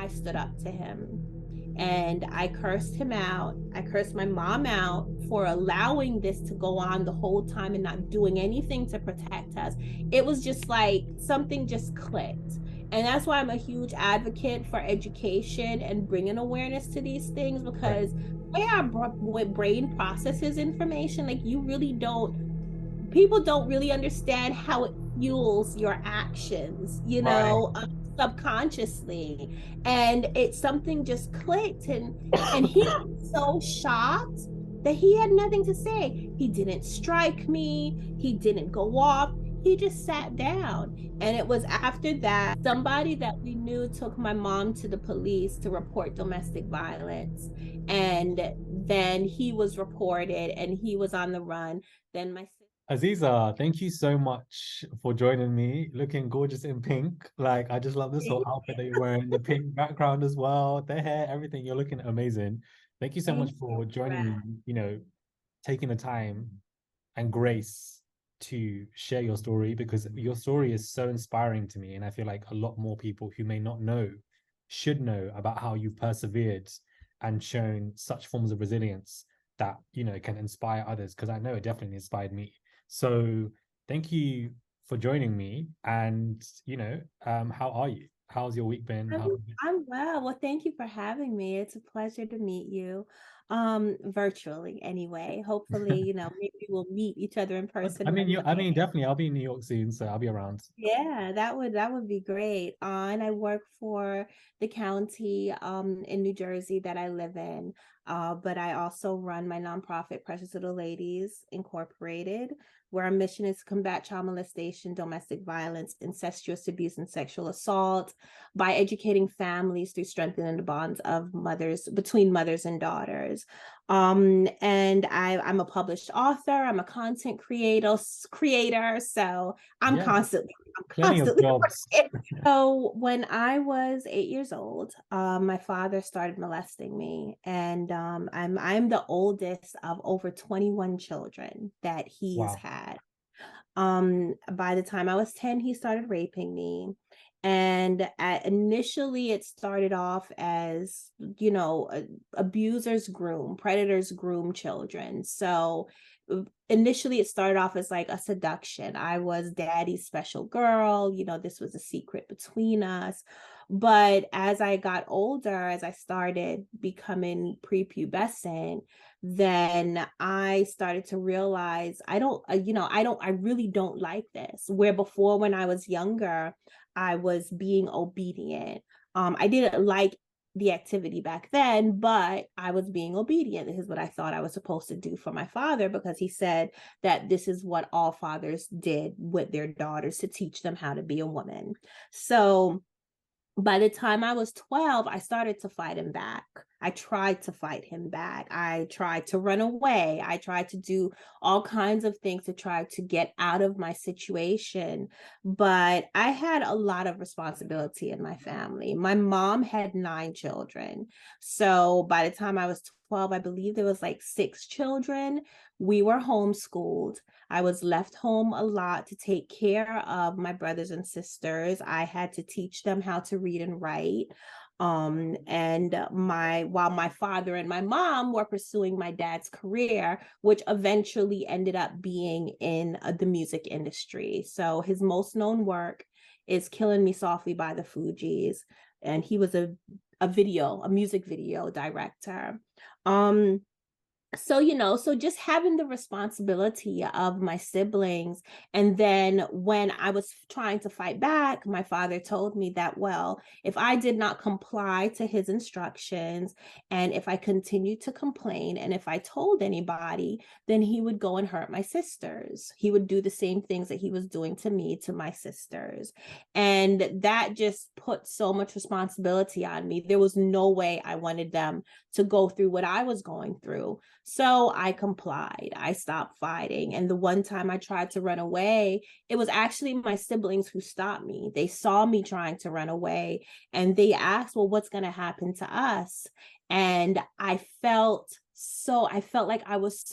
I stood up to him and I cursed him out. I cursed my mom out for allowing this to go on the whole time and not doing anything to protect us. It was just like something just clicked. And that's why I'm a huge advocate for education and bringing awareness to these things, Right. because the way our brain processes information, like you really don't, people don't really understand how it fuels your actions, Right. subconsciously. And it's something just clicked, and he was so shocked that he had nothing to say. He didn't strike me, he didn't go off, he just sat down. And it was after that somebody that we knew took my mom to the police to report domestic violence, and then he was reported and he was on the run. Then my Aziza, thank you so much for joining me. Looking gorgeous in pink. Like, I just love this whole outfit that you're wearing, the pink background as well, the hair, everything. You're looking amazing. Thank you so much thank for you for joining that. me, taking the time and grace to share your story, because your story is so inspiring to me. And I feel like a lot more people who may not know should know about how you've persevered and shown such forms of resilience that, can inspire others. Because I know it definitely inspired me. So thank you for joining me. And, how are you? How's your week been? I'm, How have you been? I'm well. Well, thank you for having me. It's a pleasure to meet you, virtually anyway. Hopefully, maybe we'll meet each other in I person mean, one day. definitely, I'll be in New York soon, so I'll be around. Yeah, that would be great. And I work for the county in New Jersey that I live in. But I also run my nonprofit, Precious Little Ladies Incorporated, where our mission is to combat child molestation, domestic violence, incestuous abuse, and sexual assault by educating families through strengthening the bonds of mothers between mothers and daughters. And I'm a published author, I'm a content creator, so I'm Yeah, constantly I'm plenty of constantly jobs. working. So when I was 8 years old, my father started molesting me, and I'm the oldest of over 21 children that he's Wow. had. By the time I was 10, he started raping me. And initially, it started off as, abusers groom, predators groom children. So initially, it started off as like a seduction. I was daddy's special girl. This was a secret between us. But as I got older, as I started becoming prepubescent, then I started to realize I really don't like this. Where before, when I was younger, I was being obedient. I didn't like the activity back then, but I was being obedient. This is what I thought I was supposed to do for my father, because he said that this is what all fathers did with their daughters, to teach them how to be a woman. So by the time I was 12, I started to fight him back. I tried to fight him back. I tried to run away. I tried to do all kinds of things to try to get out of my situation. But I had a lot of responsibility in my family. My mom had 9 children. So by the time I was 12, I believe there was like 6 children. We were homeschooled. I was left home a lot to take care of my brothers and sisters. I had to teach them how to read and write. And while my father and my mom were pursuing my dad's career, which eventually ended up being in the music industry. So his most known work is Killing Me Softly by the Fugees. And he was a music video director. Um, so just having the responsibility of my siblings. And then when I was trying to fight back, my father told me that, well, if I did not comply to his instructions, and if I continued to complain, and if I told anybody, then he would go and hurt my sisters. He would do the same things that he was doing to me, to my sisters. And that just put so much responsibility on me. There was no way I wanted them to go through what I was going through. So I complied. I stopped fighting. And the one time I tried to run away, it was actually my siblings who stopped me. They saw me trying to run away, and they asked, well, what's going to happen to us? And I felt like I was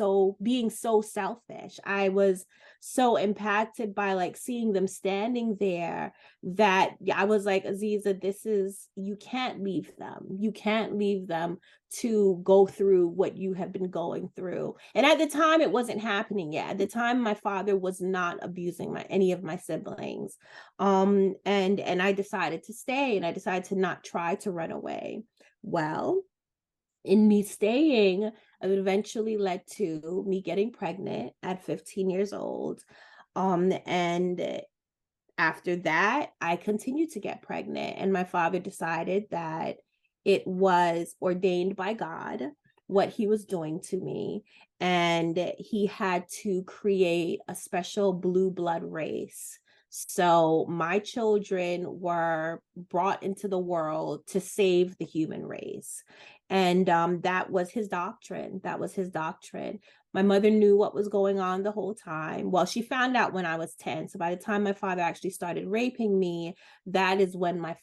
being so selfish. I was so impacted by like seeing them standing there that I was like, Aziza, you can't leave them. You can't leave them to go through what you have been going through. And at the time, it wasn't happening yet. At the time, my father was not abusing any of my siblings. And I decided to stay, and I decided to not try to run away. Well, in me staying, it eventually led to me getting pregnant at 15 years old. And after that, I continued to get pregnant, and my father decided that it was ordained by God what he was doing to me, and he had to create a special blue blood race. So my children were brought into the world to save the human race. And that was his doctrine. That was his doctrine. My mother knew what was going on the whole time. Well, she found out when I was 10. So by the time my father actually started raping me, that is when my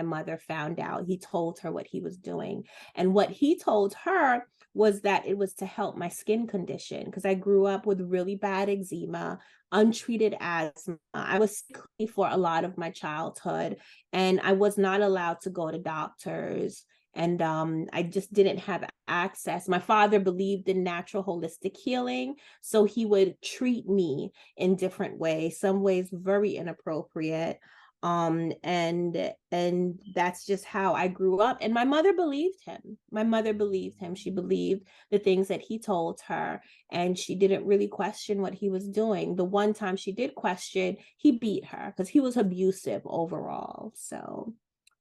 mother found out. He told her what he was doing. And what he told her was that it was to help my skin condition, because I grew up with really bad eczema, untreated asthma. I was sickly for a lot of my childhood, and I was not allowed to go to doctors. And I just didn't have access. My father believed in natural holistic healing, so he would treat me in different ways, some ways very inappropriate. And that's just how I grew up. And my mother believed him. My mother believed him. She believed the things that he told her, and she didn't really question what he was doing. The one time she did question, he beat her because he was abusive overall. So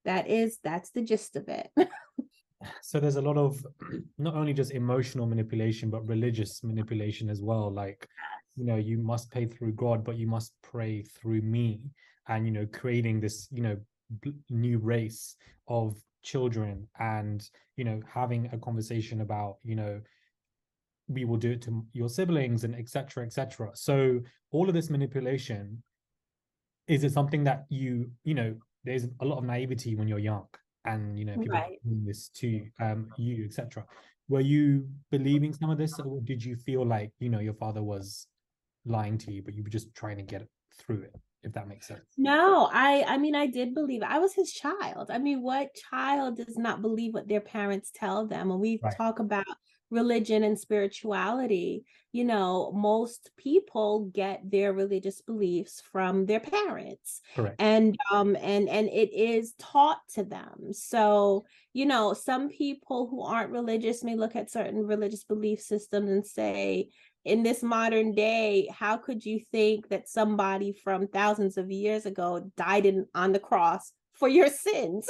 that's the gist of it. So there's a lot of not only just emotional manipulation, but religious manipulation as well. Like, you must pay through God, but you must pray through me. And, creating this, new race of children, and, having a conversation about, we will do it to your siblings, and etc., etc. So all of this manipulation, is it something that there's a lot of naivety when you're young, and people Right. doing this to you, etc. Were you believing some of this, or did you feel like your father was lying to you, but you were just trying to get through it, if that makes sense? No, I mean, I did believe I was his child. I mean, what child does not believe what their parents tell them? When we Right. talk about religion and spirituality, most people get their religious beliefs from their parents. Correct. And it is taught to them. So, some people who aren't religious may look at certain religious belief systems and say, in this modern day, how could you think that somebody from thousands of years ago died on the cross for your sins?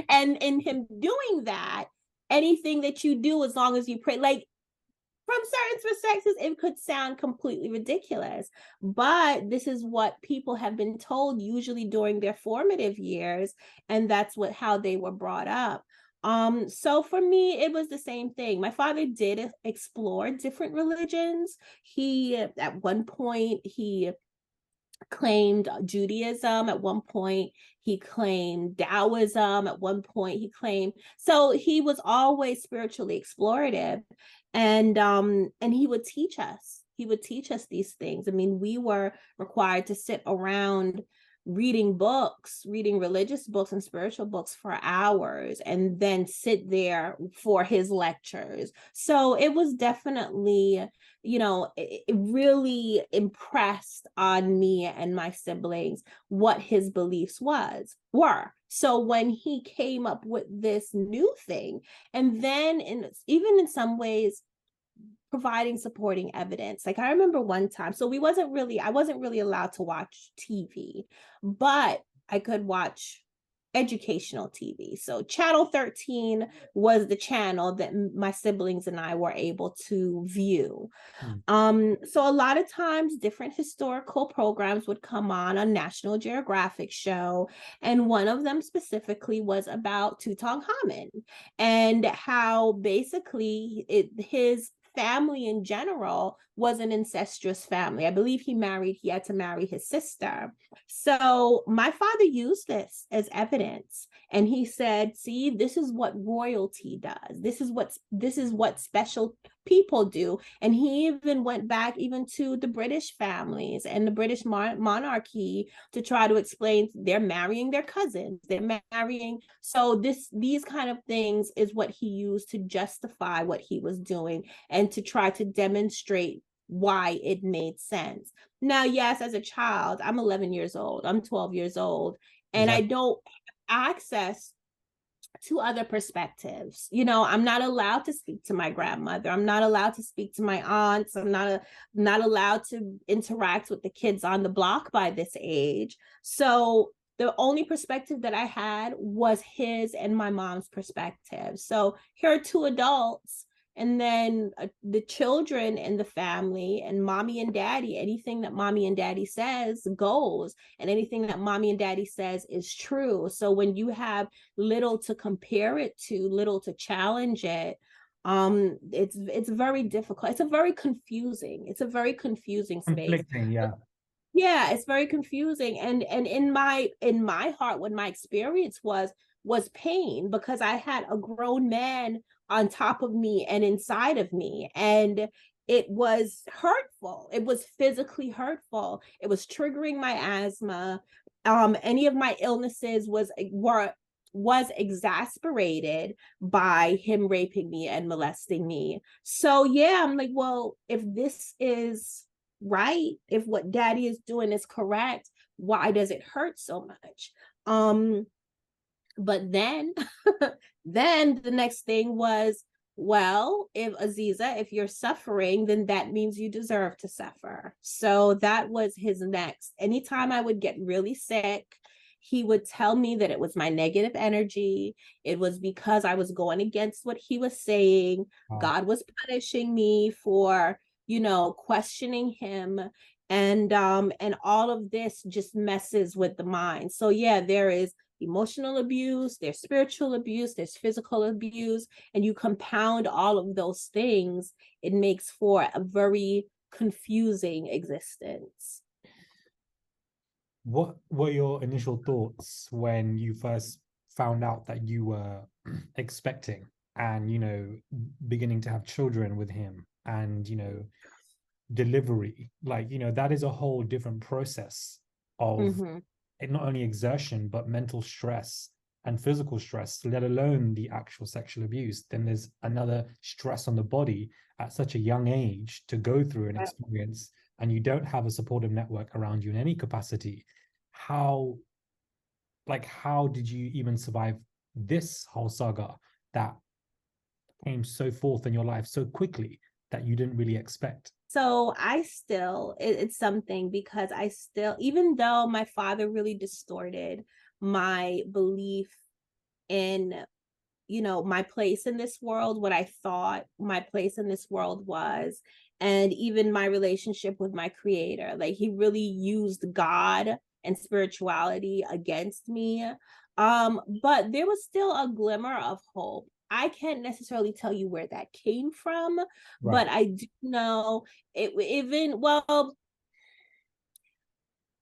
And in him doing that, anything that you do, as long as you pray, like, from certain perspectives, it could sound completely ridiculous, but this is what people have been told, usually during their formative years, and that's how they were brought up. So for me, it was the same thing. My father did explore different religions. At one point, he claimed Judaism. At one point, he claimed Taoism. At one point, so he was always spiritually explorative. And he would teach us. He would teach us these things. I mean, we were required to sit around reading religious books and spiritual books for hours, and then sit there for his lectures. So it was definitely, it really impressed on me and my siblings what his beliefs were. So when he came up with this new thing, and then even in some ways providing supporting evidence. Like, I remember one time, so I wasn't really allowed to watch TV, but I could watch educational TV. So Channel 13 was the channel that my siblings and I were able to view. So a lot of times different historical programs would come on National Geographic show, and one of them specifically was about Tutankhamun, and how basically his family in general was an incestuous family. I believe he had to marry his sister. So my father used this as evidence, and he said, see, this is what royalty does. This is what special people do. And he even went back even to the British families and the British monarchy to try to explain they're marrying their cousins, they're marrying. So these kind of things is what he used to justify what he was doing and to try to demonstrate why it made sense. Now, yes, as a child, I'm 11 years old, I'm 12 years old, and I Exactly. don't have access to other perspectives. You know, I'm not allowed to speak to my grandmother. I'm not allowed to speak to my aunts. I'm not allowed to interact with the kids on the block by this age. So the only perspective that I had was his and my mom's perspective. So here are two adults, and then the children in the family, and mommy and daddy, anything that mommy and daddy says goes, and anything that mommy and daddy says is true. So when you have little to compare it to, little to challenge it, it's very difficult. It's a very confusing space. Conflicting, yeah. Yeah, it's very confusing. And in my heart, when my experience was pain, because I had a grown man on top of me and inside of me, and it was hurtful. It was physically hurtful. It was triggering my asthma. Any of my illnesses was exasperated by him raping me and molesting me. So yeah, I'm like, well, if this is right, if what daddy is doing is correct, why does it hurt so much? But then then the next thing was, well, if Aziza, if you're suffering, then that means you deserve to suffer. So that was his next. Anytime I would get really sick, he would tell me that it was my negative energy. It was because I was going against what he was saying. Wow. God was punishing me for, questioning him. And all of this just messes with the mind. So yeah, there is emotional abuse, there's spiritual abuse, there's physical abuse, and you compound all of those things, it makes for a very confusing existence. What were your initial thoughts when you first found out that you were expecting and, beginning to have children with him and, delivery? Like, that is a whole different process of Mm-hmm. not only exertion, but mental stress and physical stress, let alone the actual sexual abuse. Then there's another stress on the body at such a young age to go through an experience, and you don't have a supportive network around you in any capacity. How, how did you even survive this whole saga that came so forth in your life so quickly that you didn't really expect? So it's something, because I still, even though my father really distorted my belief in, my place in this world, what I thought my place in this world was, and even my relationship with my creator, like he really used God and spirituality against me. But there was still a glimmer of hope. I can't necessarily tell you where that came from, Right. but I do know it. Even, well,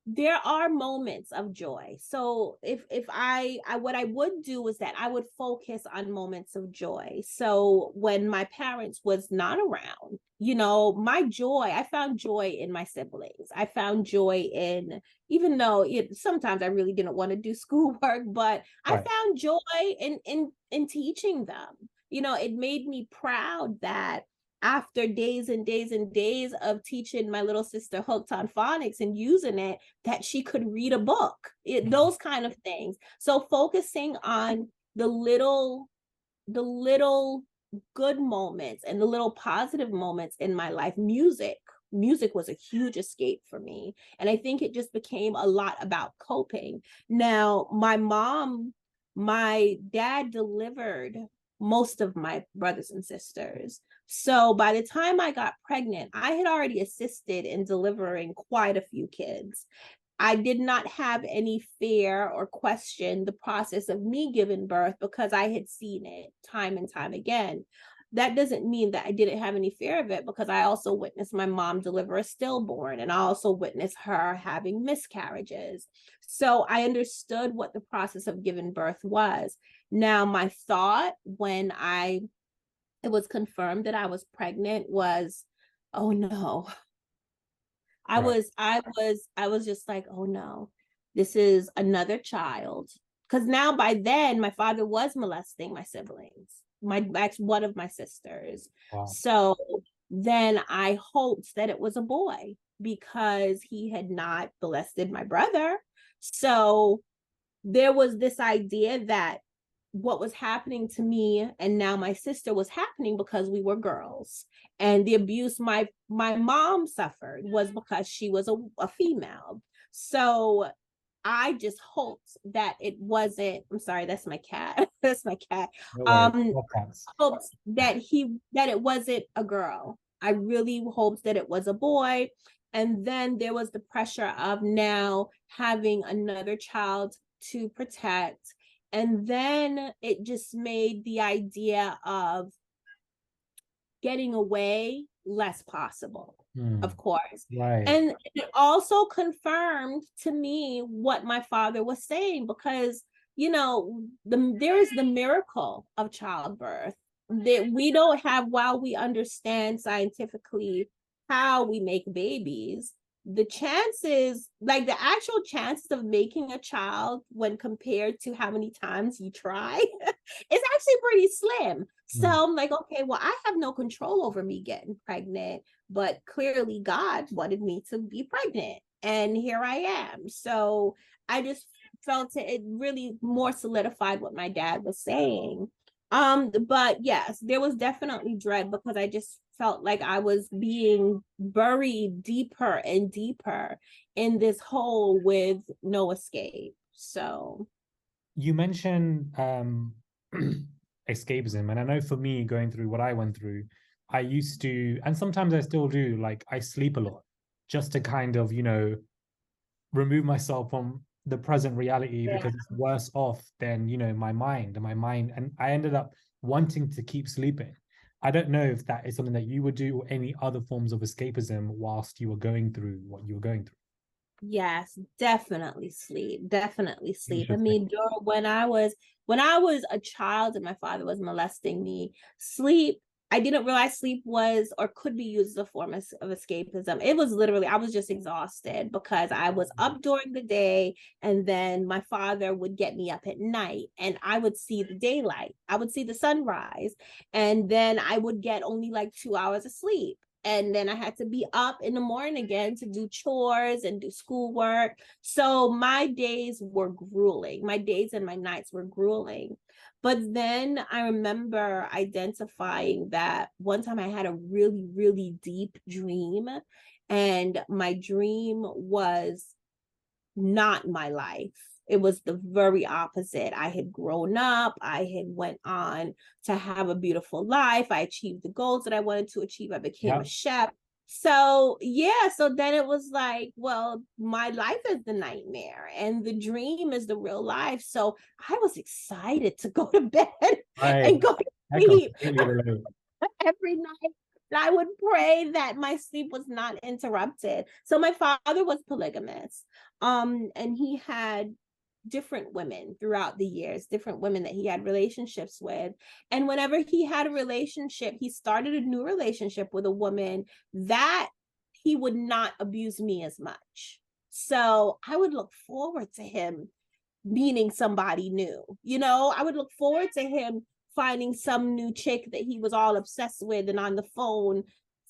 there are moments of joy. So if I what I would do is that I would focus on moments of joy. So when my parents was not around, my joy, I found joy in my siblings. I found joy in, even though sometimes I really didn't want to do schoolwork, but I Right. found joy in teaching them. It made me proud that after days and days and days of teaching my little sister hooked on phonics and using it, that she could read a book, those kind of things. So focusing on the little good moments and the little positive moments in my life. Music was a huge escape for me, and I think it just became a lot about coping. Now my dad delivered most of my brothers and sisters. So by the time I got pregnant, I had already assisted in delivering quite a few kids. I did not have any fear or question the process of me giving birth, because I had seen it time and time again. That doesn't mean that I didn't have any fear of it, because I also witnessed my mom deliver a stillborn, and I also witnessed her having miscarriages. So I understood what the process of giving birth was. Now, my thought when I it was confirmed that I was pregnant was, oh no. Right. I was just like, oh no, this is another child. Because now by then my father was molesting my siblings, one of my sisters. Wow. So then I hoped that it was a boy because he had not molested my brother. So there was this idea that what was happening to me and now my sister was happening because we were girls, and the abuse my mom suffered was because she was a female. So I just hoped that it wasn't, I'm sorry, that's my cat. That's my cat. No worries. um Love cats. hoped that it wasn't a girl. I really hoped that it was a boy. And then there was the pressure of now having another child to protect. And then it just made the idea of getting away less possible, Hmm. of course. Right. And it also confirmed to me what my father was saying, because, there is the miracle of childbirth that we don't have. While we understand scientifically how we make babies, the chances, like the actual chances of making a child when compared to how many times you try, it's actually pretty slim. So Hmm. I'm like, okay, well, I have no control over me getting pregnant, but clearly God wanted me to be pregnant. And here I am. So I just felt it really more solidified what my dad was saying. But yes, there was definitely dread because I just felt like I was being buried deeper and deeper in this hole with no escape. So You mentioned escapism, and I know for me, going through what I went through, I used to, and sometimes I still do, like I sleep a lot just to kind of, remove myself from the present reality yeah. because it's worse off than, my mind. And I ended up wanting to keep sleeping. I don't know if that is something that you would do or any other forms of escapism whilst you were going through what you were going through. Yes, definitely sleep. Definitely sleep. I Interesting. mean, when I was a child and my father was molesting me, sleep, I didn't realize sleep was or could be used as a form of escapism. It was literally, I was just exhausted because I was up during the day, and then my father would get me up at night and I would see the daylight. I would see the sunrise, and then I would get only like 2 hours of sleep. And then I had to be up in the morning again to do chores and do schoolwork. So my days were grueling. My days and my nights were grueling. But then I remember identifying that one time I had a really, really deep dream, and my dream was not my life. It was the very opposite. I had grown up. I had went on to have a beautiful life. I achieved the goals that I wanted to achieve. I became a Yeah. chef. So yeah, so then it was like, well, my life is the nightmare and the dream is the real life. So I was excited to go to bed Right. and go to I sleep completely relate. every night. And I would pray that my sleep was not interrupted. So my father was polygamous. And he had different women throughout the years, different women that he had relationships with. And whenever he had a relationship, he started a new relationship with a woman that he would not abuse me as much. So I would look forward to him meeting somebody new. I would look forward to him finding some new chick that he was all obsessed with and on the phone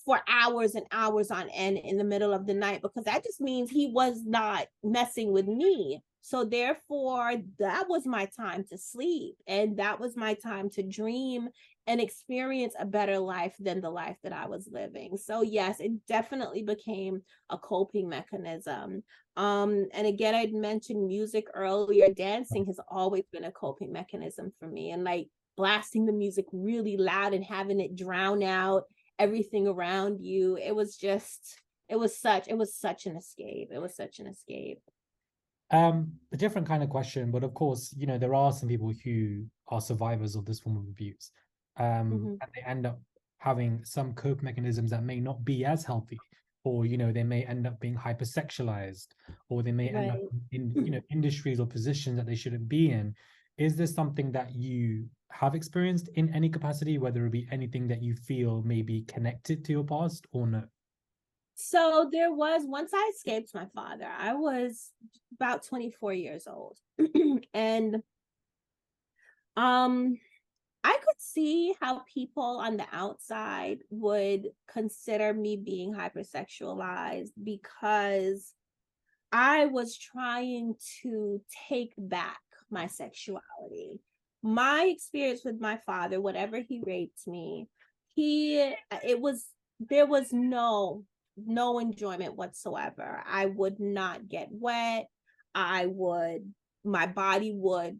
for hours and hours on end in the middle of the night, because that just means he was not messing with me. So therefore, that was my time to sleep, and that was my time to dream and experience a better life than the life that I was living. So yes, it definitely became a coping mechanism. And again, I'd mentioned music earlier. Dancing has always been a coping mechanism for me, and like blasting the music really loud and having it drown out everything around you. It was such an escape. It was such an escape. A different kind of question, but of course, there are some people who are survivors of this form of abuse, Mhm. and they end up having some cope mechanisms that may not be as healthy, or they may end up being hypersexualized, or they may end up Right. in industries or positions that they shouldn't be in. is this something that you have experienced in any capacity, whether it be anything that you feel may be connected to your past or no? So there was, once I escaped my father, I was about 24 years old. And I could see how people on the outside would consider me being hypersexualized because I was trying to take back my sexuality. My experience with my father, whatever he raped me, it was, there was no enjoyment whatsoever. I would not get wet. I would, my body would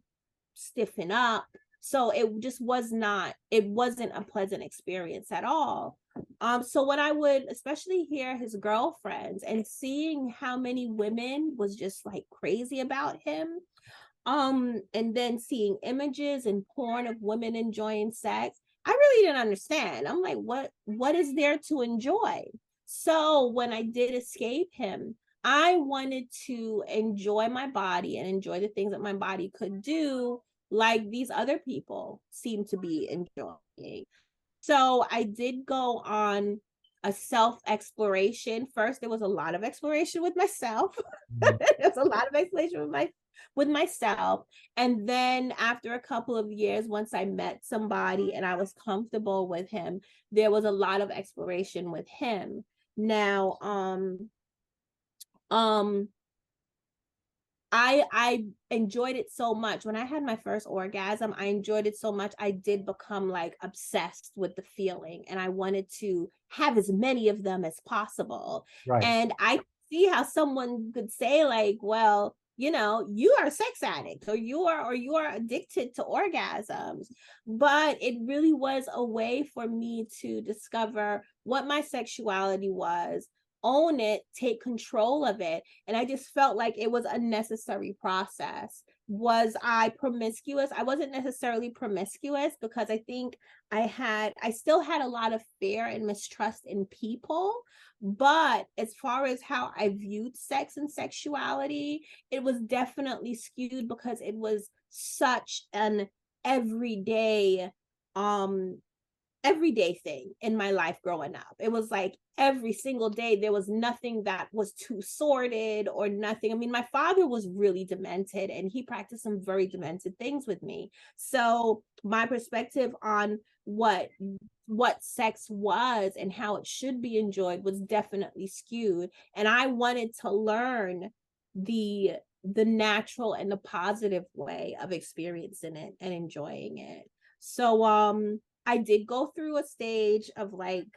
stiffen up. So it just was not, it wasn't a pleasant experience at all. So when I would especially hear his girlfriends and seeing how many women was just like crazy about him, and then seeing images and porn of women enjoying sex, I really didn't understand. I'm like, what is there to enjoy? So when I did escape him, I wanted to enjoy my body and enjoy the things that my body could do, like these other people seem to be enjoying. So I did go on a self exploration. First, there was a lot of exploration with myself. Mm. There's a lot of exploration with myself. And then after a couple of years, once I met somebody and I was comfortable with him, there was a lot of exploration with him. Now, um, I enjoyed it so much. When I had my first orgasm, I enjoyed it so much. I did become like obsessed with the feeling and I wanted to have as many of them as possible. Right. And I see how someone could say like, well, you know, you are a sex addict or you are addicted to orgasms. But it really was a way for me to discover what my sexuality was, own it, take control of it. And I just felt like it was a necessary process. Was I promiscuous? I wasn't necessarily promiscuous because I think I still had a lot of fear and mistrust in people. But as far as how I viewed sex and sexuality, it was definitely skewed because it was such an everyday um everyday thing in my life growing up. It was like every single day, there was nothing that was too sordid or nothing. I mean, my father was really demented and he practiced some very demented things with me. So my perspective on what sex was and how it should be enjoyed was definitely skewed. And I wanted to learn the the natural and the positive way of experiencing it and enjoying it. So I did go through a stage of like,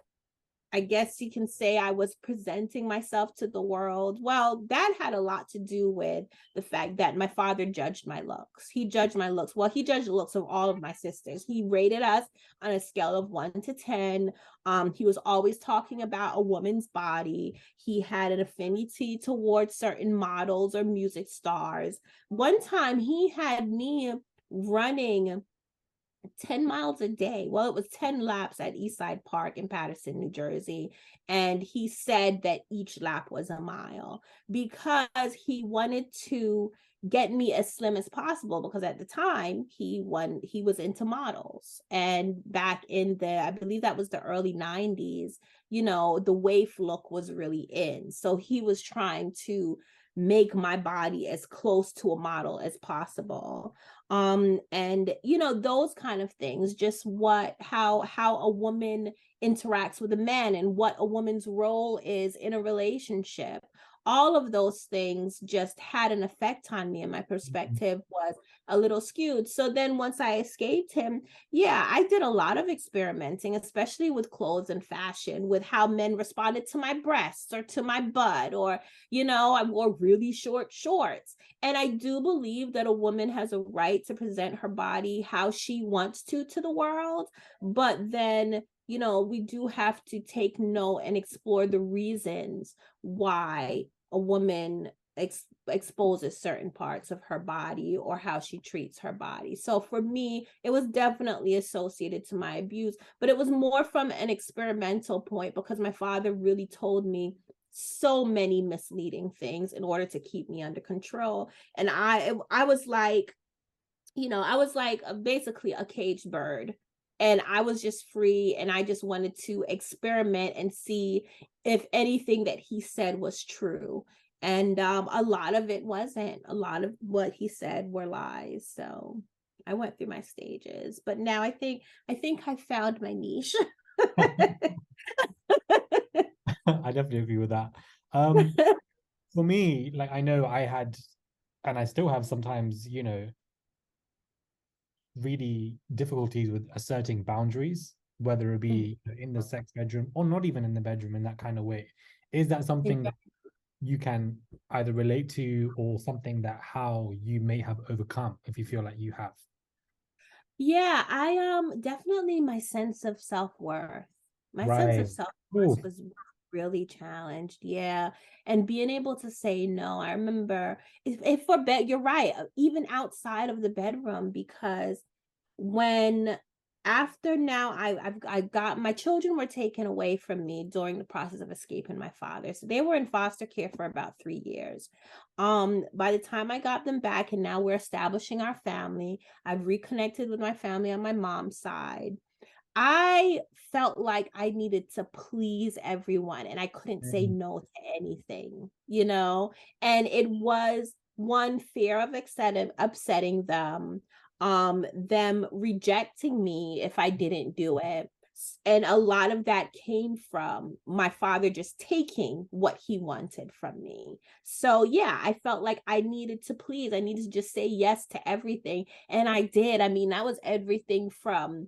I guess you can say I was presenting myself to the world. Well, that had a lot to do with the fact that my father judged my looks. He judged my looks. Well, he judged the looks of all of my sisters. He rated us on a scale of 1 to 10. He was always talking about a woman's body. He had an affinity towards certain models or music stars. One time he had me running 10 miles a day. Well, it was 10 laps at Eastside Park in Paterson, New Jersey. And he said that each lap was a mile because he wanted to get me as slim as possible because at the time he was into models. And back in the, I believe that was the early 90s, you know, the waif look was really in. So he was trying to make my body as close to a model as possible. And you know, those kind of things, just how a woman interacts with a man and what a woman's role is in a relationship. All of those things just had an effect on me, and my perspective was a little skewed. So then once I escaped him, yeah, I did a lot of experimenting, especially with clothes and fashion, with how men responded to my breasts or to my butt, or you know, I wore really short shorts. And I do believe that a woman has a right to present her body how she wants to the world. But then, you know, we do have to take note and explore the reasons why a woman exposes certain parts of her body or how she treats her body. So for me, it was definitely associated to my abuse, but it was more from an experimental point because my father really told me so many misleading things in order to keep me under control. And I was like, I was like basically a caged bird. And I was just free, and I just wanted to experiment and see if anything that he said was true. And a lot of it wasn't. A lot of what he said were lies. So I went through my stages, but now I think I found my niche. I definitely agree with that. For me, like I know I had, and I still have sometimes, really difficulties with asserting boundaries, whether it be in the sex bedroom or not even in the bedroom in that kind of way. Is that something that you can either relate to, or something that how you may have overcome if you feel like you have? Yeah, I definitely my sense of self-worth. My sense of Right. self-worth Ooh. was really challenged. Yeah. And being able to say no. I remember if for bed, you're right, even outside of the bedroom, because when after now I got my children were taken away from me during the process of escaping my father. So they were in foster care for about 3 years. By the time I got them back and now we're establishing our family, I've reconnected with my family on my mom's side. I felt like I needed to please everyone and I couldn't say Mm. no to anything. And it was one fear of upsetting them rejecting me if I didn't do it. And a lot of that came from my father just taking what he wanted from me. So, yeah, I felt like I needed to please. I needed to just say yes to everything. And I did. I mean, that was everything from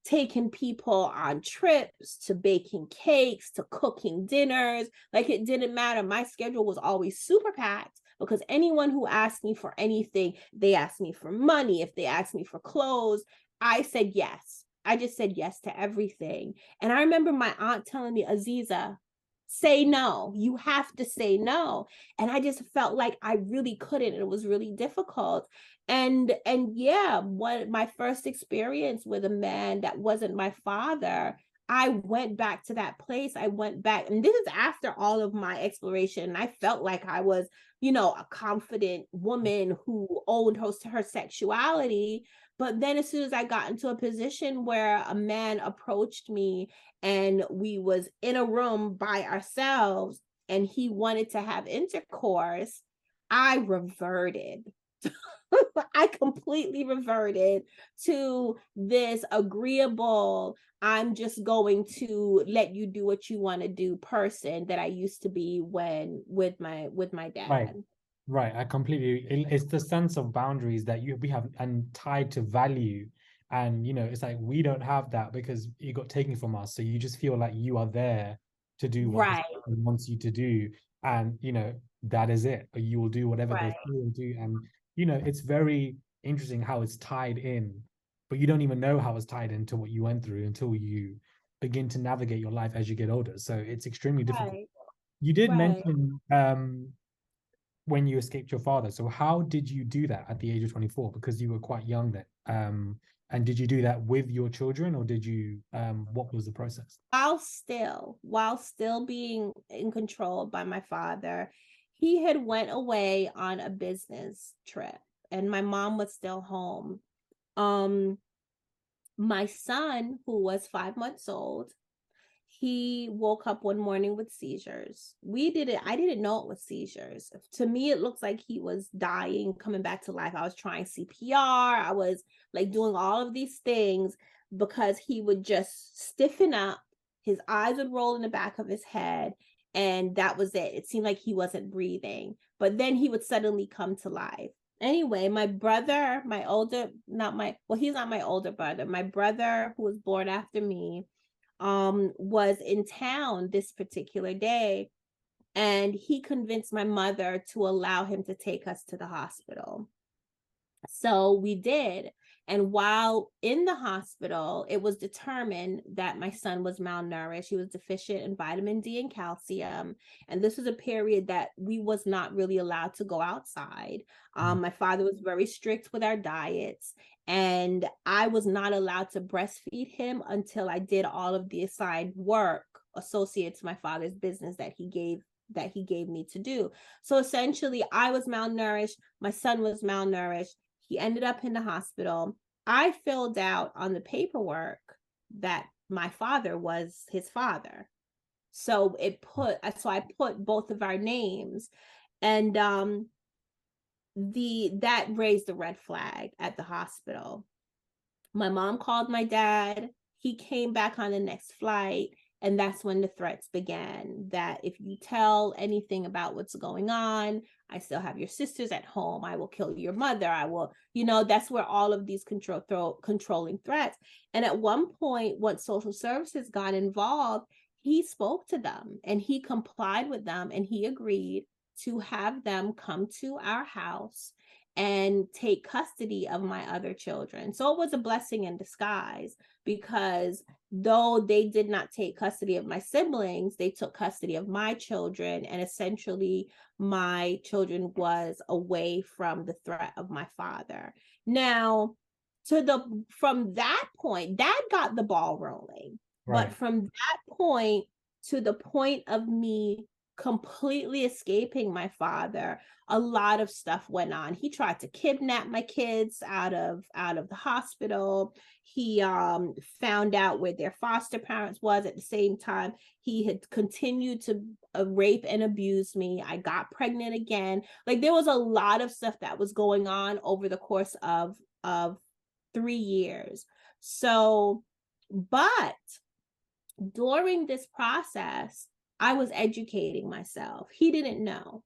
taking people on trips to baking cakes to cooking dinners. Like, it didn't matter. My schedule was always super packed because anyone who asked me for anything, they asked me for money. If they asked me for clothes, I said yes. I just said yes to everything. And I remember my aunt telling me, Aziza, say no. You have to say no. And I just felt like I really couldn't. It was really difficult. And yeah, what my first experience with a man that wasn't my father, I went back to that place. I went back, and this is after all of my exploration. I felt like I was, a confident woman who owned her sexuality. But then as soon as I got into a position where a man approached me and we was in a room by ourselves and he wanted to have intercourse, I reverted. I completely reverted to this agreeable, I'm just going to let you do what you want to do person that I used to be when with my Right. dad. Right. I completely, it's the sense of boundaries that we have and tied to value. And, it's like we don't have that because it got taken from us. So you just feel like you are there to do what this Right, person wants you to do. And, that is it. Or you will do whatever they say right, and do. And, it's very interesting how it's tied in, but you don't even know how it's tied into what you went through until you begin to navigate your life as you get older. So it's extremely difficult. right, You did right. mention when you escaped your father. So how did you do that at the age of 24? Because you were quite young then. And did you do that with your children, or did you what was the process? While still being in control by my father, he had went away on a business trip and my mom was still home. Um my son, who was 5 months old, he woke up one morning with seizures. I didn't know it was seizures. To me, it looks like he was dying, coming back to life. I was trying CPR. I was like doing all of these things because he would just stiffen up. His eyes would roll in the back of his head. And that was it. It seemed like he wasn't breathing. But then he would suddenly come to life. Anyway, my brother, my older, not my, well, he's not my older brother. My brother, who was born after me, was in town this particular day, and he convinced my mother to allow him to take us to the hospital. So we did. And while in the hospital, it was determined that my son was malnourished. He was deficient in vitamin D and calcium. And this was a period that we was not really allowed to go outside. My father was very strict with our diets. And I was not allowed to breastfeed him until I did all of the assigned work associated to my father's business that he gave me to do. So essentially, I was malnourished. My son was malnourished. He ended up in the hospital. I filled out on the paperwork that my father was his father. So I put both of our names, and that raised a red flag at the hospital. My mom called my dad. He came back on the next flight. And that's when the threats began, that if you tell anything about what's going on, I still have your sisters at home. I will kill your mother. I will, that's where all of these controlling threats. And at one point, once social services got involved, he spoke to them and he complied with them, and he agreed to have them come to our house and take custody of my other children. So it was a blessing in disguise, because though they did not take custody of my siblings, they took custody of my children, and essentially my children was away from the threat of my father. Now, from that point, Dad got the ball rolling. Right. But from that point to the point of me completely escaping my father, a lot of stuff went on. He tried to kidnap my kids out of the hospital. He found out where their foster parents was. At the same time, he had continued to rape and abuse me. I got pregnant again. Like, there was a lot of stuff that was going on over the course of 3 years. So, but during this process, I was educating myself. He didn't know.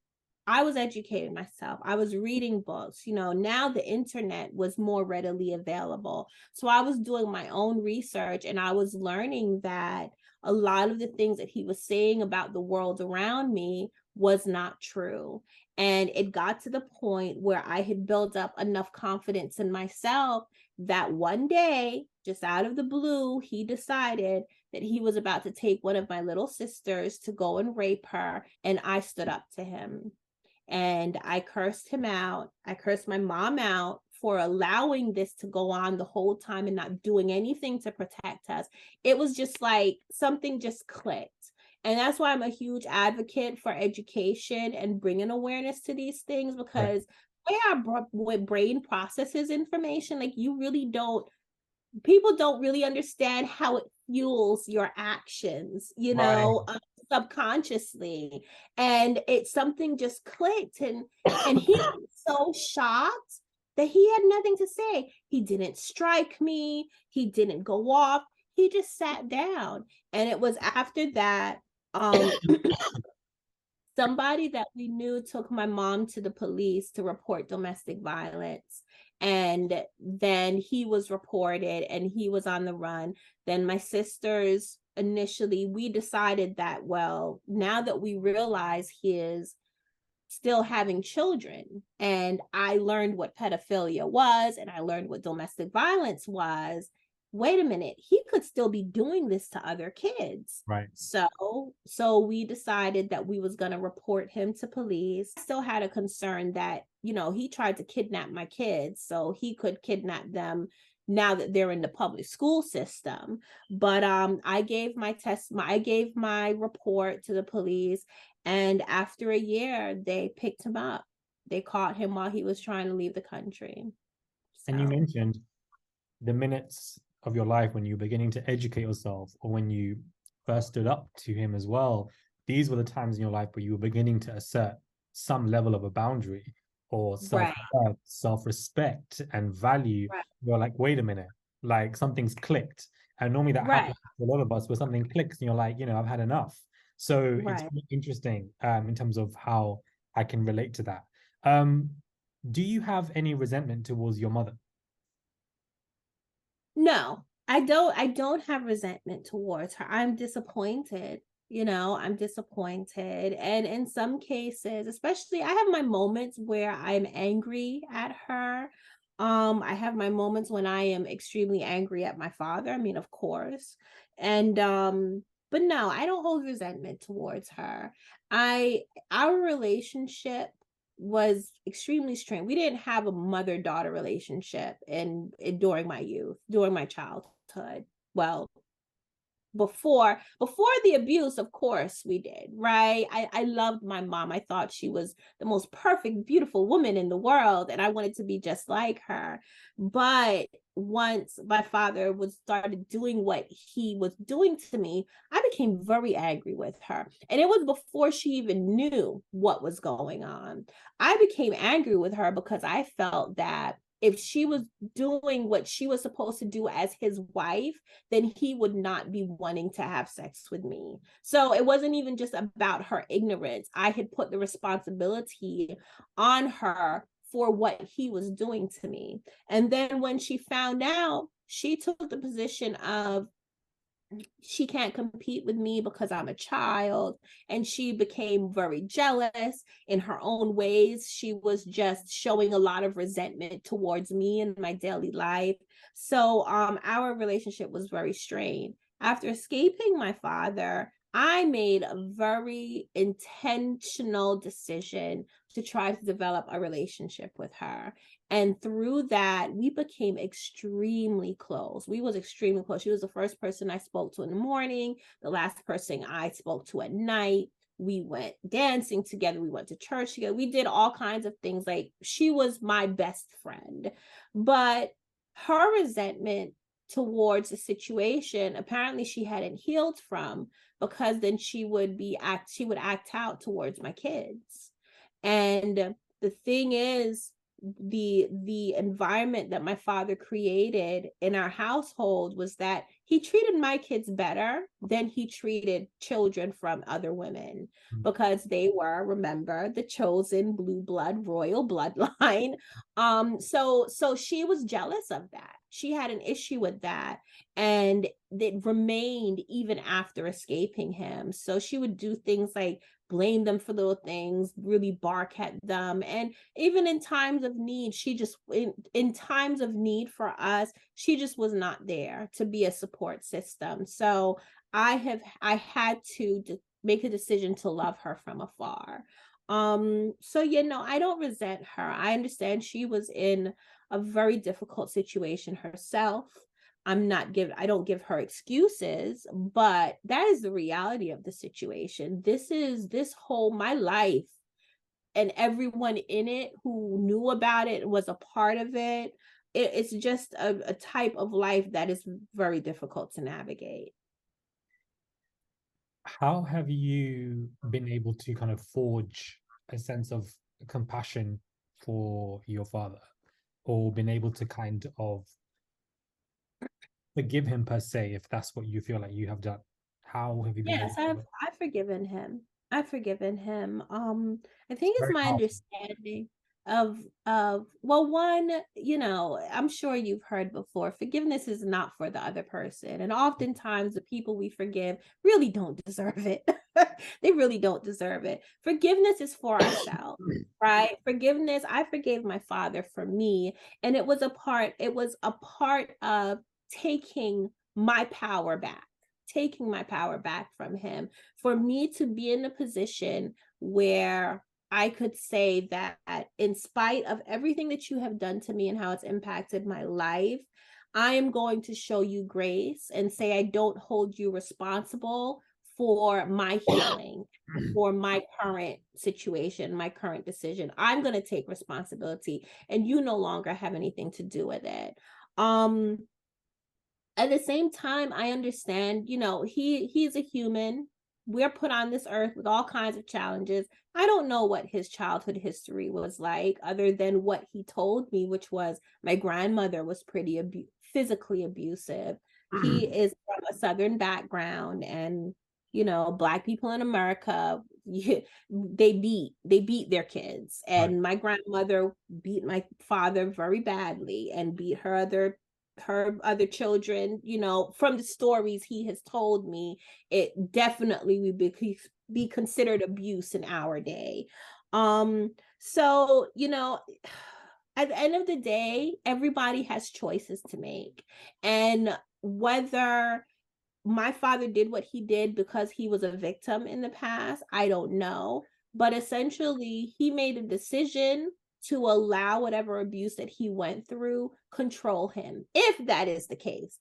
I was educating myself. I was reading books. Now the internet was more readily available. So I was doing my own research, and I was learning that a lot of the things that he was saying about the world around me was not true. And it got to the point where I had built up enough confidence in myself that one day, just out of the blue, he decided that he was about to take one of my little sisters to go and rape her. And I stood up to him. And I cursed him out. I cursed my mom out for allowing this to go on the whole time and not doing anything to protect us. It was just like something just clicked. And that's why I'm a huge advocate for education and bringing awareness to these things, because our brain processes information, like, people don't really understand how it fuels your actions, subconsciously. And it's something just clicked, and he was so shocked that he had nothing to say. He didn't strike me. He didn't go off. He just sat down. And it was after that, somebody that we knew took my mom to the police to report domestic violence. And then he was reported and he was on the run. Then my sisters, initially, we decided that, well, now that we realize he is still having children, and I learned what pedophilia was, and I learned what domestic violence was, wait a minute, he could still be doing this to other kids. Right. So we decided that we was going to report him to police. Still had a concern that, he tried to kidnap my kids, so he could kidnap them now that they're in the public school system. But I gave my report to the police, and after a year, they picked him up. They caught him while he was trying to leave the country. And you mentioned the minutes of your life when you were beginning to educate yourself, or when you first stood up to him as well. These were the times in your life where you were beginning to assert some level of a boundary, or self-worth, self-respect and value. Right. You're like, wait a minute, like something's clicked. And normally that happens to a lot of us, where something clicks and you're like, I've had enough. So it's really interesting in terms of how I can relate to that. Do you have any resentment towards your mother? No, I don't have resentment towards her. I'm disappointed. I'm disappointed. And in some cases, especially, I have my moments where I'm angry at her. I have my moments when I am extremely angry at my father. I mean, of course. And but no, I don't hold resentment towards her. Our relationship was extremely strained. We didn't have a mother-daughter relationship during my youth, during my childhood. Well, before the abuse, of course we did, right? I loved my mom. I thought she was the most perfect, beautiful woman in the world, and I wanted to be just like her. But once my father was started doing what he was doing to me, I became very angry with her. And it was before she even knew what was going on. I became angry with her because I felt that if she was doing what she was supposed to do as his wife, then he would not be wanting to have sex with me. So it wasn't even just about her ignorance. I had put the responsibility on her for what he was doing to me. And then when she found out, she took the position of, she can't compete with me because I'm a child. And she became very jealous in her own ways. She was just showing a lot of resentment towards me in my daily life. So our relationship was very strained. After escaping my father, I made a very intentional decision to try to develop a relationship with her. And through that, we became extremely close. We was extremely close. She was the first person I spoke to in the morning, the last person I spoke to at night. We went dancing together. We went to church together. We did all kinds of things. Like, she was my best friend. But her resentment towards the situation, apparently she hadn't healed from, because then she would act out towards my kids. And the thing is, the environment that my father created in our household was that he treated my kids better than he treated children from other women, because they were, remember, the chosen blue blood royal bloodline. So she was jealous of that. She had an issue with that, and it remained even after escaping him. So she would do things like blame them for little things, really bark at them. And even in times of need, she just, in times of need for us, she just was not there to be a support system. So I had to make a decision to love her from afar. So I don't resent her. I understand she was in a very difficult situation herself. I don't give her excuses, but that is the reality of the situation. My life, and everyone in it who knew about it, was a part of it. It's just a type of life that is very difficult to navigate. How have you been able to kind of forge a sense of compassion for your father, or been able to kind of forgive him per se, if that's what you feel like you have done? How have you been able Yes, to do it? I've forgiven him. I've forgiven him. I think It's it's very my powerful. understanding of well, one, I'm sure you've heard before, forgiveness is not for the other person. And oftentimes the people we forgive really don't deserve it. They really don't deserve it. Forgiveness is for ourselves, right? Forgiveness, I forgave my father for me, and it was a part of taking my power back, from him, for me to be in a position where I could say that, in spite of everything that you have done to me and how it's impacted my life, I am going to show you grace and say I don't hold you responsible for my healing, for my current situation, my current decision. I'm going to take responsibility, and you no longer have anything to do with it. At the same time, I understand, he's a human. We're put on this earth with all kinds of challenges. I don't know what his childhood history was like, other than what he told me, which was my grandmother was pretty physically abusive. He is from a Southern background, and Black people in America, they beat their kids, Right. and my grandmother beat my father very badly and beat her other children. From the stories he has told me, it definitely would be considered abuse in our day. So at the end of the day, everybody has choices to make, and whether my father did what he did because he was a victim in the past, I don't know. But essentially, he made a decision to allow whatever abuse that he went through control him, if that is the case.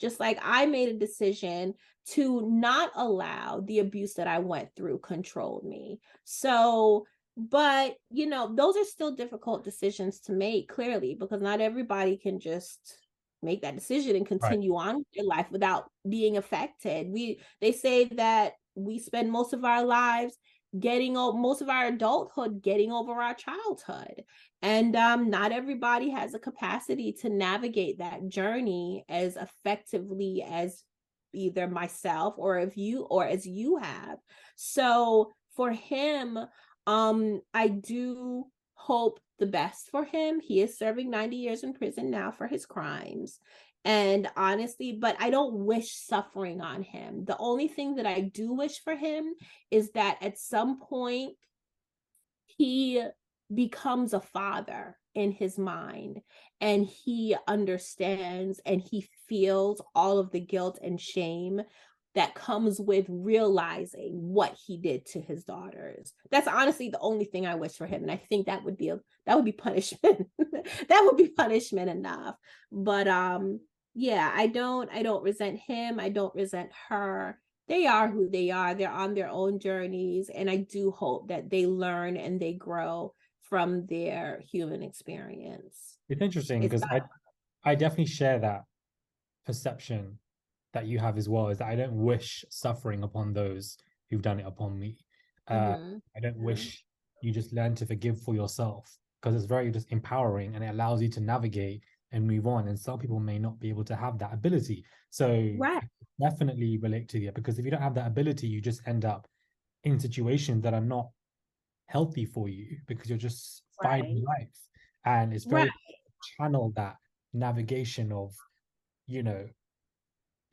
Just like I made a decision to not allow the abuse that I went through control me. So, but those are still difficult decisions to make, clearly, because not everybody can just make that decision and Right. continue on with their life without being affected. They say that we spend most of our lives most of our adulthood getting over our childhood, and not everybody has a capacity to navigate that journey as effectively as either myself or as you have. So for him, I do hope the best for him. He is serving 90 years in prison now for his crimes. And honestly, but I don't wish suffering on him. The only thing that I do wish for him is that at some point he becomes a father in his mind, and he understands and he feels all of the guilt and shame that comes with realizing what he did to his daughters. That's honestly the only thing I wish for him, and I think that would be punishment. That would be punishment enough. But yeah, I don't resent him. I don't resent her. They are who they are. They're on their own journeys, and I do hope that they learn and they grow from their human experience. It's interesting It's because I definitely share that perception that you have as well, is that I don't wish suffering upon those who've done it upon me. mm-hmm. I don't wish you just learn to forgive for yourself, because it's very just empowering and it allows you to navigate and move on. And some people may not be able to have that ability. So Right. definitely relate to it, because if you don't have that ability, you just end up in situations that are not healthy for you because you're just fighting Right. life. And it's Right. very channel that navigation of, you know,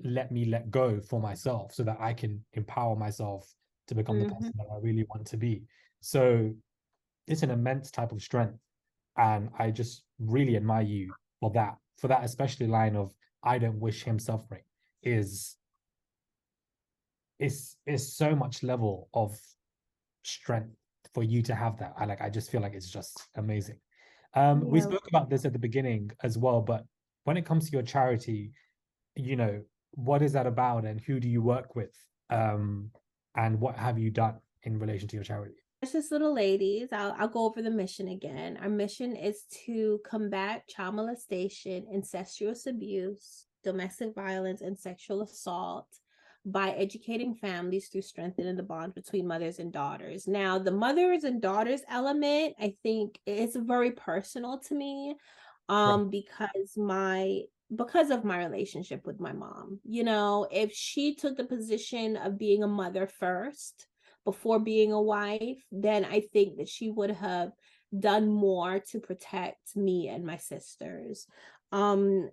let me let go for myself so that I can empower myself to become the Mm-hmm. person that I really want to be. So it's an immense type of strength. And I just really admire you for that, especially line of I don't wish him suffering is so much level of strength for you to have that. I just feel like it's just amazing. We Yeah. spoke about this at the beginning as well, but when it comes to your charity, you know, what is that about and who do you work with? And what have you done in relation to your charity? Precious little ladies. I'll go over the mission again. Our mission is to combat child molestation, incestuous abuse, domestic violence, and sexual assault by educating families through strengthening the bond between mothers and daughters. Now, the mothers and daughters element, I think, is very personal to me, Right. because of my relationship with my mom. If she took the position of being a mother first before being a wife, then I think that she would have done more to protect me and my sisters. And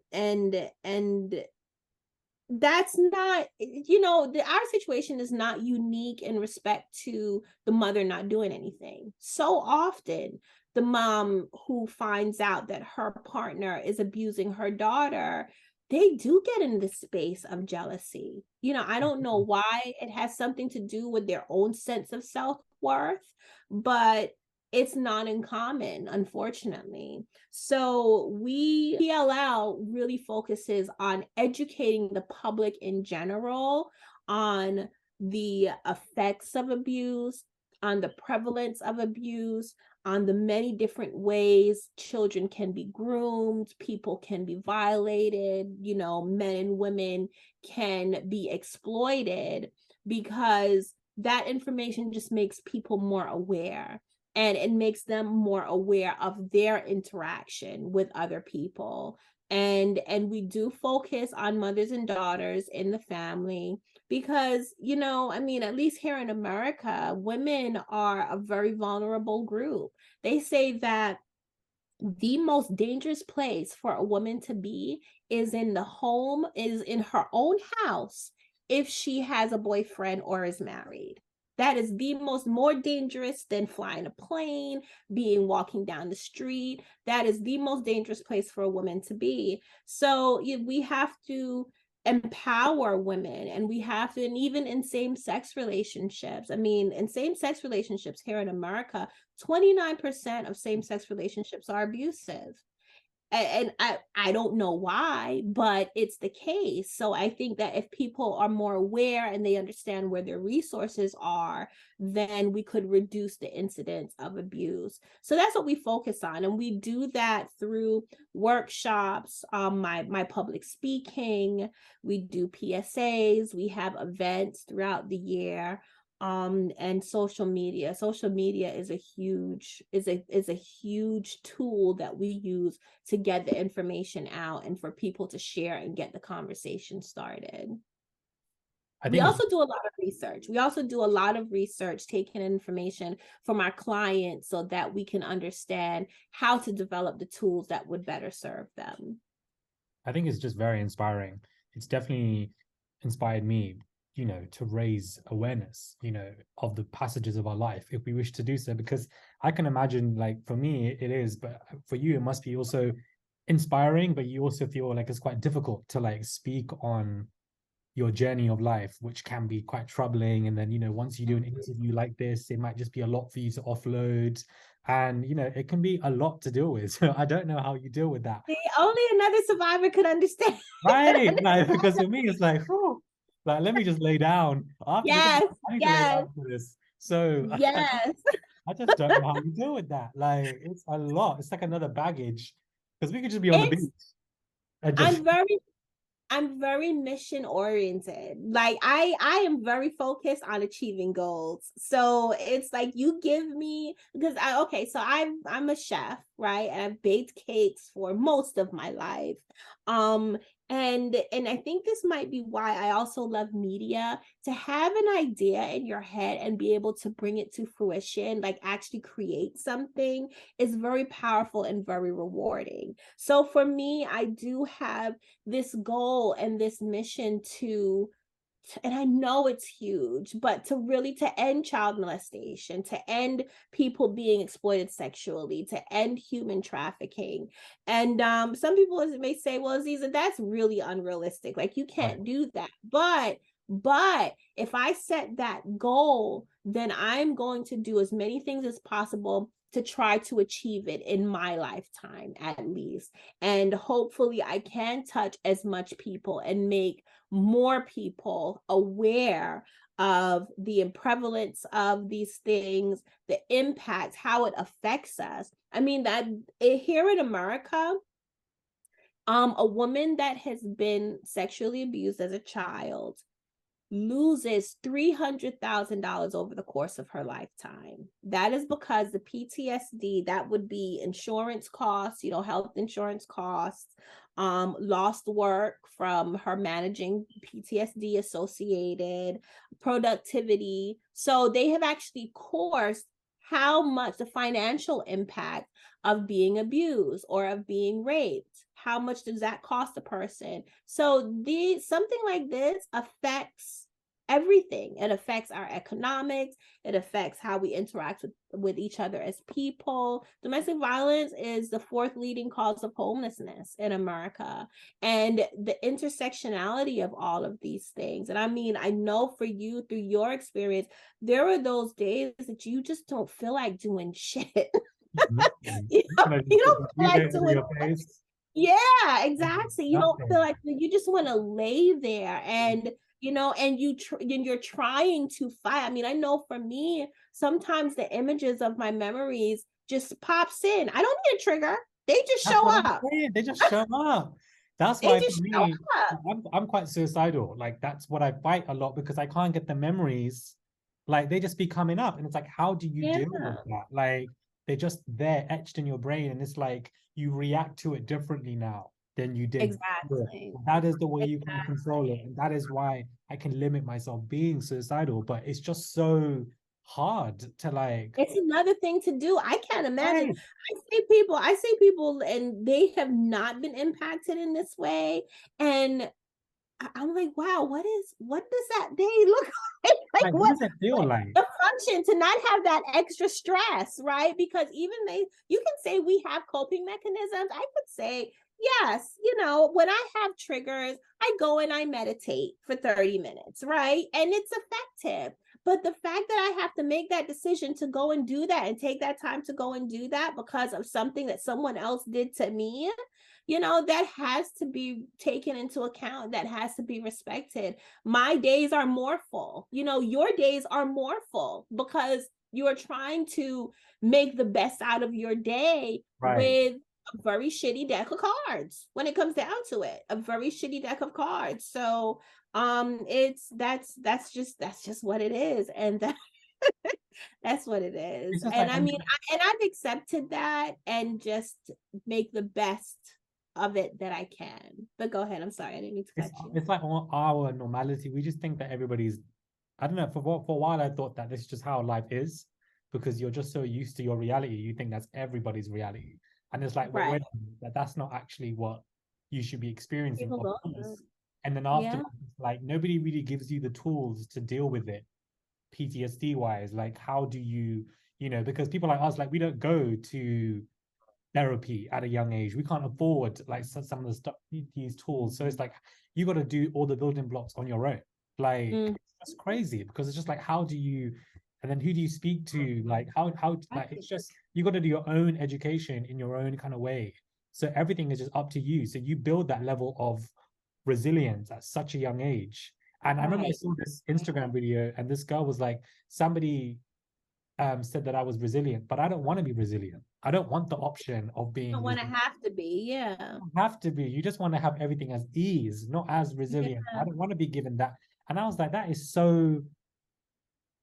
that's not, our situation is not unique in respect to the mother not doing anything. So often the mom who finds out that her partner is abusing her daughter, they do get in this space of jealousy. I don't know why. It has something to do with their own sense of self-worth, but it's not uncommon, unfortunately. So PLL really focuses on educating the public in general on the effects of abuse, on the prevalence of abuse, on the many different ways children can be groomed, people can be violated, men and women can be exploited, because that information just makes people more aware, and it makes them more aware of their interaction with other people. And we do focus on mothers and daughters in the family because, at least here in America, women are a very vulnerable group. They say that the most dangerous place for a woman to be is in her own house, if she has a boyfriend or is married. That is the more dangerous than flying a plane, walking down the street. That is the most dangerous place for a woman to be. So we have to empower women, and we have to, and even in same-sex relationships. I mean, in same-sex relationships here in America, 29% of same-sex relationships are abusive. And I don't know why, but it's the case. So I think that if people are more aware and they understand where their resources are, then we could reduce the incidence of abuse. So that's what we focus on, and we do that through workshops, my public speaking. We do PSAs. We have events throughout the year, and social media. Social media is a huge tool that we use to get the information out and for people to share and get the conversation started. I We think it's also do a lot of research. We also do a lot of research, taking information from our clients so that we can understand how to develop the tools that would better serve them. I think it's just very inspiring. It's definitely inspired me, to raise awareness, of the passages of our life if we wish to do so. Because I can imagine, like, for me, it is, but for you, it must be also inspiring, but you also feel like it's quite difficult to like speak on your journey of life, which can be quite troubling. And then, once you do an interview like this, it might just be a lot for you to offload. And, it can be a lot to deal with. So I don't know how you deal with that. See, only another survivor could understand. Right. Like, because for me, it's like, oh, like, let me just lay down after this. Yes, I need to lay yes, down for this. So yes. I just don't know how you deal with that. Like, it's a lot. It's like another baggage because we could just be on the beach It's and just I'm very I'm very mission oriented. Like I am very focused on achieving goals. So it's like you give me, because I'm a chef, right? And I've baked cakes for most of my life. Um and I think this might be why I also love media, to have an idea in your head and be able to bring it to fruition, like actually create something, is very powerful and very rewarding. So for me, I do have this goal and this mission and I know it's huge, but to end child molestation, to end people being exploited sexually, to end human trafficking. And some people may say, well, Aziza, that's really unrealistic. Like, you right. can't do that. But if I set that goal, then I'm going to do as many things as possible to try to achieve it in my lifetime, at least. And hopefully I can touch as much people and make more people aware of the prevalence of these things, the impact, how it affects us. I mean, here in America, a woman that has been sexually abused as a child loses $300,000 over the course of her lifetime. That is because the PTSD, that would be insurance costs, health insurance costs, lost work from her managing PTSD associated, productivity. So they have actually coursed how much the financial impact of being abused or of being raped. How much does that cost a person? So something like this affects everything. It affects our economics. It affects how we interact with each other as people. Domestic violence is the fourth leading cause of homelessness in America. And the intersectionality of all of these things. And I mean, I know for you, through your experience, there are those days that you just don't feel like doing shit. you don't feel like doing. Yeah, exactly. You don't feel like, you just want to lay there and and you're trying to fight. I mean, I know for me, sometimes the images of my memories just pops in. I don't need a trigger. They just That's show what I'm up. saying. They just show up. That's They why for just show me, up. I'm quite suicidal. Like, that's what I fight a lot because I can't get the memories. Like, they just be coming up. And it's like, how do you Yeah, deal with that? Like, they're just there etched in your brain. And it's like you react to it differently now than you did before. exactly. That is the way you can control it. Exactly. And that is why I can limit myself being suicidal. But it's just so hard to like, It's another thing to do. I can't imagine. hey, I see people and they have not been impacted in this way. And I'm like, wow, what does that day look like? Like, what does it feel like? the function to not have that extra stress, right? Because even you can say we have coping mechanisms. I could say yes, you know, when I have triggers, I go and I meditate for 30 minutes, right? And it's effective. But the fact that I have to make that decision to go and do that and take that time to go and do that because of something that someone else did to me, you know, that has to be taken into account. That has to be respected. My days are more full. You know, your days are more full because you are trying to make the best out of your day Right. with a very shitty deck of cards when it comes down to it. A very shitty deck of cards. So it's that's just what it is. And that's what it is. It's just And like, I mean, and I've accepted that and just make the best of it that I can. But go ahead. I'm sorry. I didn't mean to it's cut you. it's like our normality. We just think that everybody's, I don't know, for a while I thought that this is just how life is because you're just so used to your reality. You think that's everybody's reality. And it's like, Right. wait, that's not actually what you should be experiencing, People of go through course. it. And then after Yeah. that, like nobody really gives you the tools to deal with it, PTSD wise. Like, how do you, because people like us, like we don't go to therapy at a young age. We can't afford like some of the stuff, these tools. So it's like you got to do all the building blocks on your own. Like Mm, that's crazy because it's just like how do you, and then who do you speak to? Like how like exactly. it's just you got to do your own education in your own kind of way. So everything is just up to you. So you build that level of resilience at such a young age. And I remember I Right. saw this Instagram video, and this girl was like, somebody said that I was resilient, but I don't want to be resilient. I don't want the option of You being don't want to resilient. have to be. Yeah. You don't have to be. You just want to have everything as ease, not as Yeah. resilient. I don't want to be given that. And I was like, that is so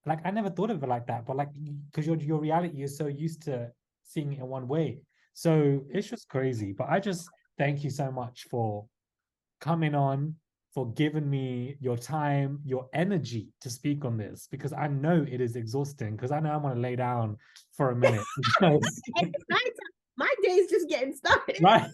like I never thought of it like that. But like because your reality is so used to seeing it in one way. So it's just crazy. But I just thank you so much for coming on, for giving me your time, your energy to speak on this, because I know it is exhausting. Because I know I'm gonna lay down for a minute. And it's nighttime. My day's just getting started. Right.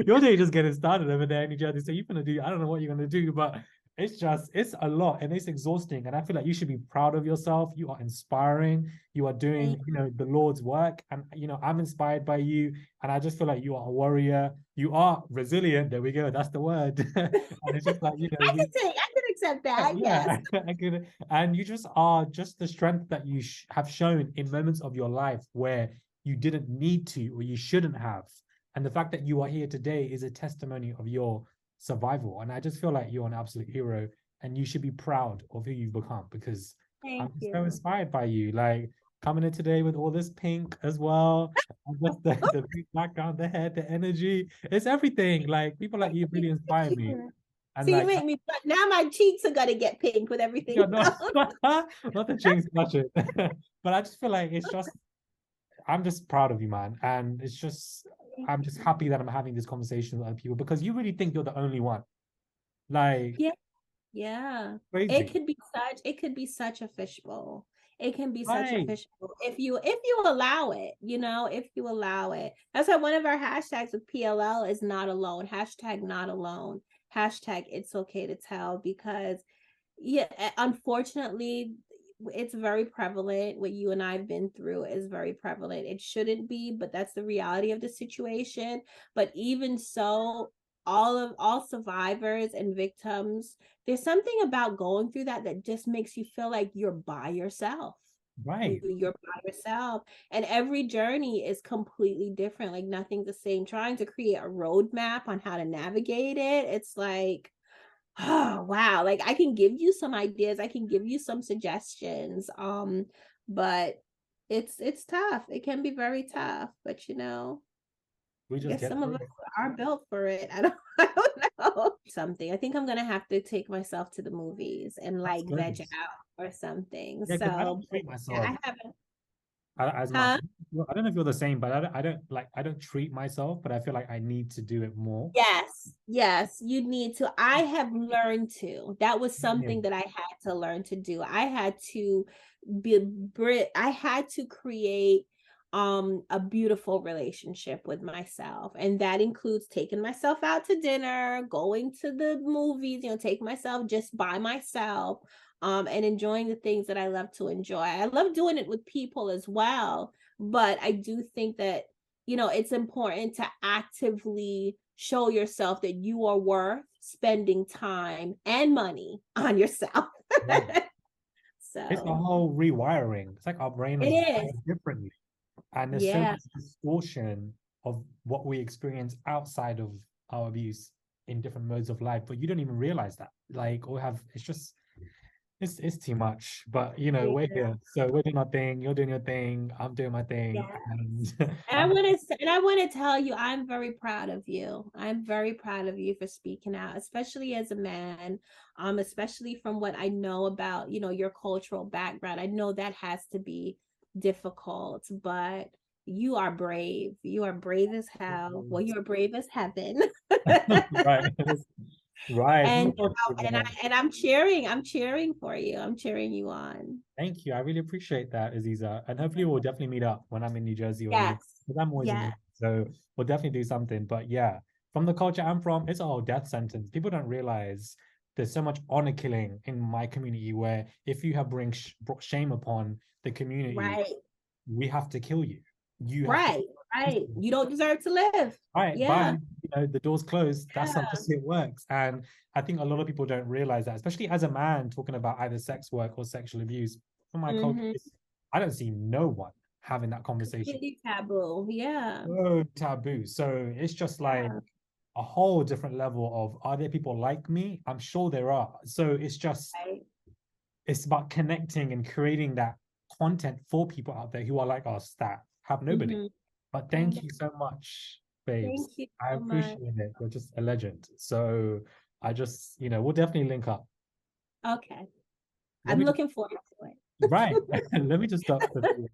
Your day just getting started over there in New Jersey. So you're gonna do, I don't know what you're gonna do, but it's a lot and it's exhausting. And I feel like you should be proud of yourself. You are inspiring. You are doing, the Lord's work. And I'm inspired by you. And I just feel like you are a warrior. You are resilient. There we go. That's the word. And it's just like, I can accept that. Yes. yeah, I could, and you just are just the strength that you have shown in moments of your life where you didn't need to or you shouldn't have. And the fact that you are here today is a testimony of your survival. And I just feel like you're an absolute hero and you should be proud of who you've become because I'm Thank just so you. inspired by you. Like coming in today with all this pink as well, and just the pink background, the hair, the energy, it's everything. Like people like you really inspire me. And See, you like make me now my cheeks are gonna get pink with everything yeah, no, else. not the jinx touch it. But I just feel like I'm just proud of you, man. And I'm just happy that I'm having this conversation with other people because you really think you're the only one. Like, Yeah. Yeah. crazy. It could be such a fishbowl. It can be such a Right. fishbowl if you allow it, you know, if you allow it. That's why one of our hashtags with PLL is not alone. Hashtag not alone. Hashtag it's okay to tell because yeah, unfortunately it's very prevalent. What you and I've been through is very prevalent. It shouldn't be, but that's the reality of the situation. But even so, all survivors and victims, there's something about going through that that just makes you feel like you're by yourself. Right. You're by yourself, and every journey is completely different. Like nothing's the same. Trying to create a roadmap on how to navigate it, it's like, oh wow, like I can give you some ideas, I can give you some suggestions, but it's tough. It can be very tough, but you know, We I just guess get some of through us it. are built for it. I don't know. Something. I think I'm gonna have to take myself to the movies and That's like good. veg out or something. Yeah, because I So don't treat yeah, myself I haven't. as much. Huh? Well, I don't know if you're the same, but I don't treat myself, but I feel like I need to do it more. Yes, yes, you need to. I have learned to. That was Yeah. something that I had to learn to do. I had to I had to create a beautiful relationship with myself. And that includes taking myself out to dinner, going to the movies, you know, take myself just by myself, and enjoying the things that I love to enjoy. I love doing it with people as well, but I do think that, you know, it's important to actively show yourself that you are worth spending time and money on yourself. Right. It's a So whole rewiring. It's like our brain it is is. wired differently. And there's so Yeah. much distortion of what we experience outside of our abuse in different modes of life, but you don't even realize that. Like, or have it's just it's too much. But you know, we're Yeah. here. So we're doing our thing, you're doing your thing, I'm doing my thing. Yeah. And And I I'm want to and I want to tell you, I'm very proud of you. I'm very proud of you for speaking out, especially as a man, especially from what I know about, your cultural background. I know that has to be difficult, but you are brave. You are brave as hell. Well, you are brave as heaven. right. Right. And People talk to me and I about it. and I'm cheering. I'm cheering for you. I'm cheering you on. Thank you. I really appreciate that, Aziza. And hopefully we'll definitely meet up when I'm in New Jersey or anything. Yes. Because I'm always in New Yes. York. So we'll definitely do something. But yeah, from the culture I'm from, it's a whole death sentence. People don't realize there's so much honor killing in my community where if you have brought shame upon the community, Right. we have to kill you. You have to Right. Right. You don't deserve to live. all right, bye. Yeah. The door's closed. That's not Yeah. just it works. And I think a lot of people don't realize that, especially as a man talking about either sex work or sexual abuse. From my culture, Mm-hmm. I don't see no one having that conversation. Completely taboo. Yeah. So taboo. So it's just like Yeah. a whole different level of are there people like me? I'm sure there are. So it's just Right. it's about connecting and creating that content for people out there who are like us that have nobody. Mm-hmm. But I thank know. you so much, babes. Thank you I so much. appreciate it. You're just a legend. So I just, we'll definitely link up. Okay. Let I'm me just, looking forward to it. right. Let me just stop the video.